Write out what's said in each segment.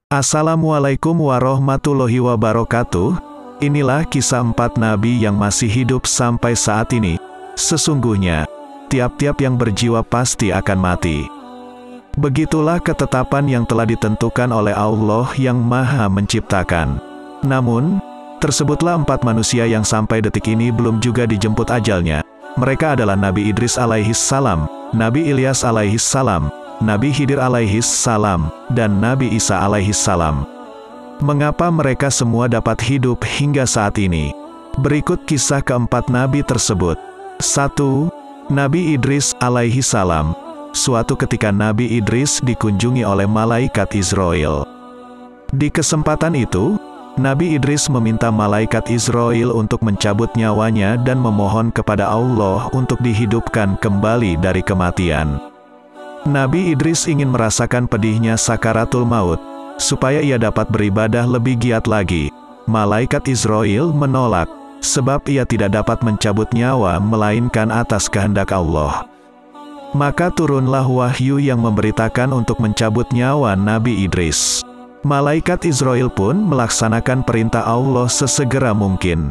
Assalamualaikum warahmatullahi wabarakatuh. Inilah kisah 4 nabi yang masih hidup sampai saat ini. Sesungguhnya, tiap-tiap yang berjiwa pasti akan mati. Begitulah ketetapan yang telah ditentukan oleh Allah yang Maha Menciptakan. Namun, tersebutlah 4 manusia yang sampai detik ini belum juga dijemput ajalnya. Mereka adalah Nabi Idris alaihis salam, Nabi Ilyas alaihis salam, Nabi Khidir alaihis salam, dan Nabi Isa alaihis salam. Mengapa mereka semua dapat hidup hingga saat ini? Berikut kisah keempat nabi tersebut. 1. Nabi Idris alaihi salam. Suatu ketika Nabi Idris dikunjungi oleh malaikat Israel. Di kesempatan itu, Nabi Idris meminta malaikat Israel untuk mencabut nyawanya dan memohon kepada Allah untuk dihidupkan kembali dari kematian. Nabi Idris ingin merasakan pedihnya sakaratul maut, supaya ia dapat beribadah lebih giat lagi. Malaikat Israel menolak, sebab ia tidak dapat mencabut nyawa melainkan atas kehendak Allah. Maka turunlah wahyu yang memberitakan untuk mencabut nyawa Nabi Idris. Malaikat Israel pun melaksanakan perintah Allah sesegera mungkin.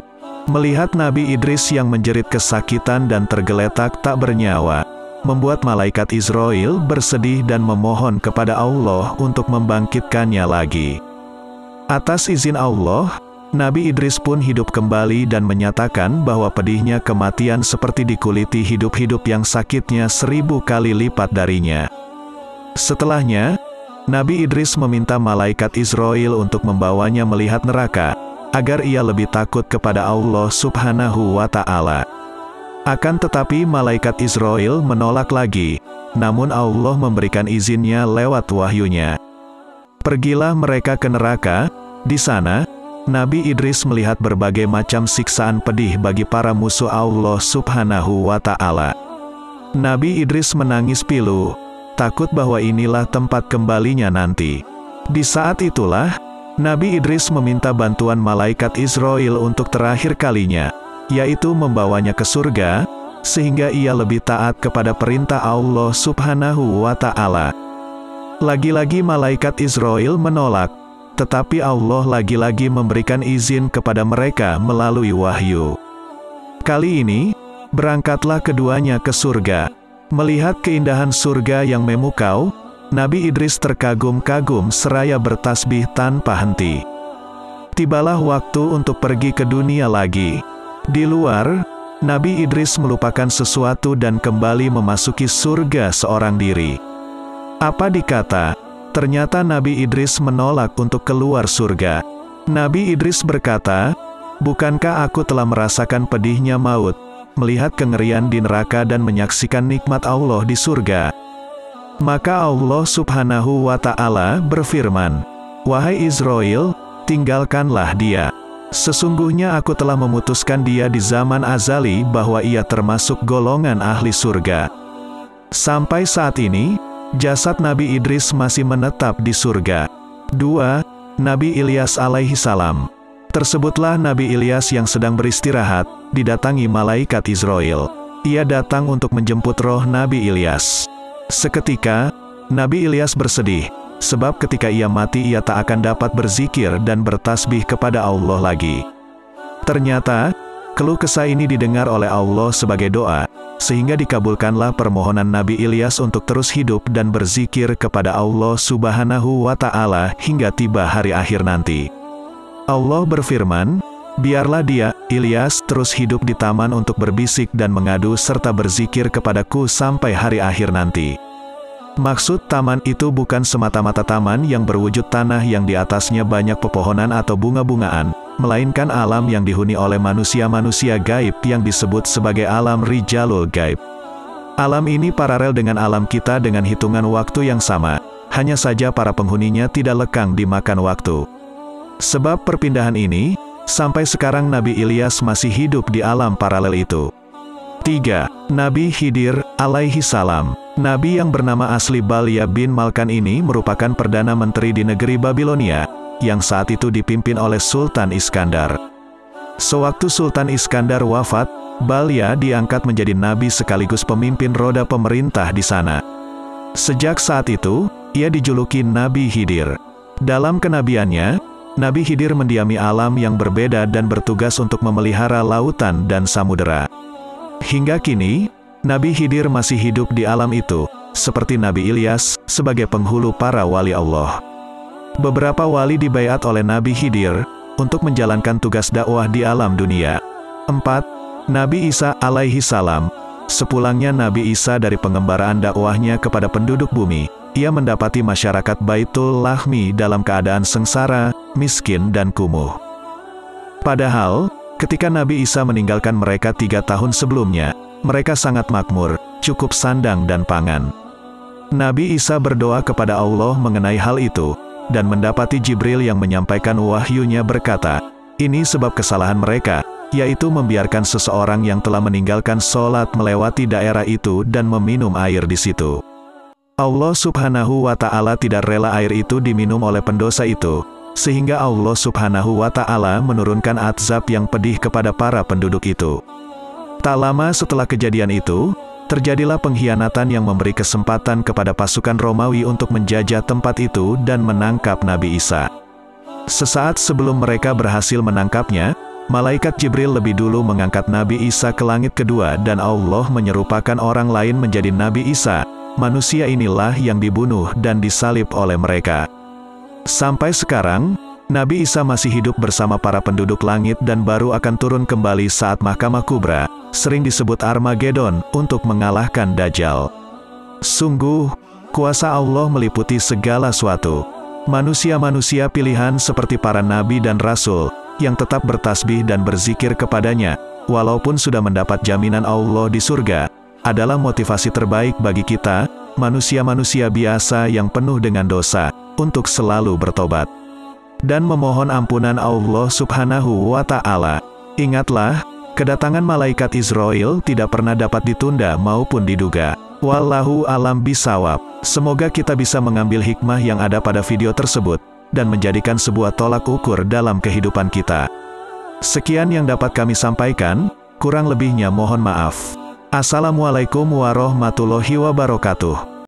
Melihat Nabi Idris yang menjerit kesakitan dan tergeletak tak bernyawa, membuat malaikat Israel bersedih dan memohon kepada Allah untuk membangkitkannya lagi. Atas izin Allah, Nabi Idris pun hidup kembali dan menyatakan bahwa pedihnya kematian seperti dikuliti hidup-hidup yang sakitnya 1000 kali lipat darinya. Setelahnya, Nabi Idris meminta malaikat Israel untuk membawanya melihat neraka, agar ia lebih takut kepada Allah Subhanahu wa Ta'ala. Akan tetapi malaikat Israel menolak lagi, namun Allah memberikan izinnya lewat wahyunya. Pergilah mereka ke neraka. Di sana, Nabi Idris melihat berbagai macam siksaan pedih bagi para musuh Allah Subhanahu wa Ta'ala. Nabi Idris menangis pilu, takut bahwa inilah tempat kembalinya nanti. Di saat itulah, Nabi Idris meminta bantuan malaikat Israel untuk terakhir kalinya, yaitu membawanya ke surga, sehingga ia lebih taat kepada perintah Allah Subhanahu wa Ta'ala. Lagi-lagi malaikat Israel menolak, tetapi Allah lagi-lagi memberikan izin kepada mereka melalui wahyu. Kali ini, berangkatlah keduanya ke surga. Melihat keindahan surga yang memukau, Nabi Idris terkagum-kagum seraya bertasbih tanpa henti. Tibalah waktu untuk pergi ke dunia lagi. Di luar, Nabi Idris melupakan sesuatu dan kembali memasuki surga seorang diri. Apa dikata? Ternyata Nabi Idris menolak untuk keluar surga. Nabi Idris berkata, "Bukankah aku telah merasakan pedihnya maut, melihat kengerian di neraka dan menyaksikan nikmat Allah di surga?" Maka Allah Subhanahu wa Ta'ala berfirman, "Wahai Israel, tinggalkanlah dia. Sesungguhnya aku telah memutuskan dia di zaman azali bahwa ia termasuk golongan ahli surga." Sampai saat ini, jasad Nabi Idris masih menetap di surga. 2. Nabi Ilyas alaihi salam. Tersebutlah Nabi Ilyas yang sedang beristirahat, didatangi malaikat Israel. Ia datang untuk menjemput roh Nabi Ilyas. Seketika, Nabi Ilyas bersedih, sebab ketika ia mati ia tak akan dapat berzikir dan bertasbih kepada Allah lagi. Ternyata, keluh kesah ini didengar oleh Allah sebagai doa, sehingga dikabulkanlah permohonan Nabi Ilyas untuk terus hidup dan berzikir kepada Allah Subhanahu wa Ta'ala hingga tiba hari akhir nanti. Allah berfirman, "Biarlah dia, Ilyas, terus hidup di taman untuk berbisik dan mengadu serta berzikir kepadaku sampai hari akhir nanti." Maksud taman itu bukan semata-mata taman yang berwujud tanah yang di atasnya banyak pepohonan atau bunga-bungaan, melainkan alam yang dihuni oleh manusia-manusia gaib yang disebut sebagai alam Rijalul Gaib. Alam ini paralel dengan alam kita dengan hitungan waktu yang sama, hanya saja para penghuninya tidak lekang dimakan waktu. Sebab perpindahan ini, sampai sekarang Nabi Ilyas masih hidup di alam paralel itu. 3. Nabi Khidir alaihi salam. Nabi yang bernama asli Balya bin Malkan ini merupakan Perdana Menteri di negeri Babilonia, yang saat itu dipimpin oleh Sultan Iskandar. Sewaktu Sultan Iskandar wafat, Balya diangkat menjadi nabi sekaligus pemimpin roda pemerintah di sana. Sejak saat itu, ia dijuluki Nabi Khidir. Dalam kenabiannya, Nabi Khidir mendiami alam yang berbeda dan bertugas untuk memelihara lautan dan samudera. Hingga kini, Nabi Khidir masih hidup di alam itu, seperti Nabi Ilyas, sebagai penghulu para wali Allah. Beberapa wali dibaiat oleh Nabi Khidir, untuk menjalankan tugas dakwah di alam dunia. 4. Nabi Isa alaihi salam. Sepulangnya Nabi Isa dari pengembaraan dakwahnya kepada penduduk bumi, ia mendapati masyarakat Baitul Lahmi dalam keadaan sengsara, miskin dan kumuh. Padahal, ketika Nabi Isa meninggalkan mereka 3 tahun sebelumnya, mereka sangat makmur, cukup sandang dan pangan. Nabi Isa berdoa kepada Allah mengenai hal itu, dan mendapati Jibril yang menyampaikan wahyunya berkata, ini sebab kesalahan mereka, yaitu membiarkan seseorang yang telah meninggalkan sholat melewati daerah itu dan meminum air di situ. Allah Subhanahu wa Ta'ala tidak rela air itu diminum oleh pendosa itu, sehingga Allah Subhanahu wa Ta'ala menurunkan azab yang pedih kepada para penduduk itu. Tak lama setelah kejadian itu, terjadilah pengkhianatan yang memberi kesempatan kepada pasukan Romawi untuk menjajah tempat itu dan menangkap Nabi Isa. Sesaat sebelum mereka berhasil menangkapnya, malaikat Jibril lebih dulu mengangkat Nabi Isa ke langit kedua dan Allah menyerupakan orang lain menjadi Nabi Isa. Manusia inilah yang dibunuh dan disalib oleh mereka. Sampai sekarang, Nabi Isa masih hidup bersama para penduduk langit dan baru akan turun kembali saat Mahkamah Kubra, sering disebut Armageddon, untuk mengalahkan Dajjal. Sungguh, kuasa Allah meliputi segala suatu. Manusia-manusia pilihan seperti para nabi dan rasul, yang tetap bertasbih dan berzikir kepadanya, walaupun sudah mendapat jaminan Allah di surga, adalah motivasi terbaik bagi kita, manusia-manusia biasa yang penuh dengan dosa, untuk selalu bertobat dan memohon ampunan Allah Subhanahu wa Ta'ala. Ingatlah, kedatangan malaikat Israel tidak pernah dapat ditunda maupun diduga. Wallahu alam bisawab. Semoga kita bisa mengambil hikmah yang ada pada video tersebut, dan menjadikan sebuah tolak ukur dalam kehidupan kita. Sekian yang dapat kami sampaikan, kurang lebihnya mohon maaf. Assalamualaikum warahmatullahi wabarakatuh.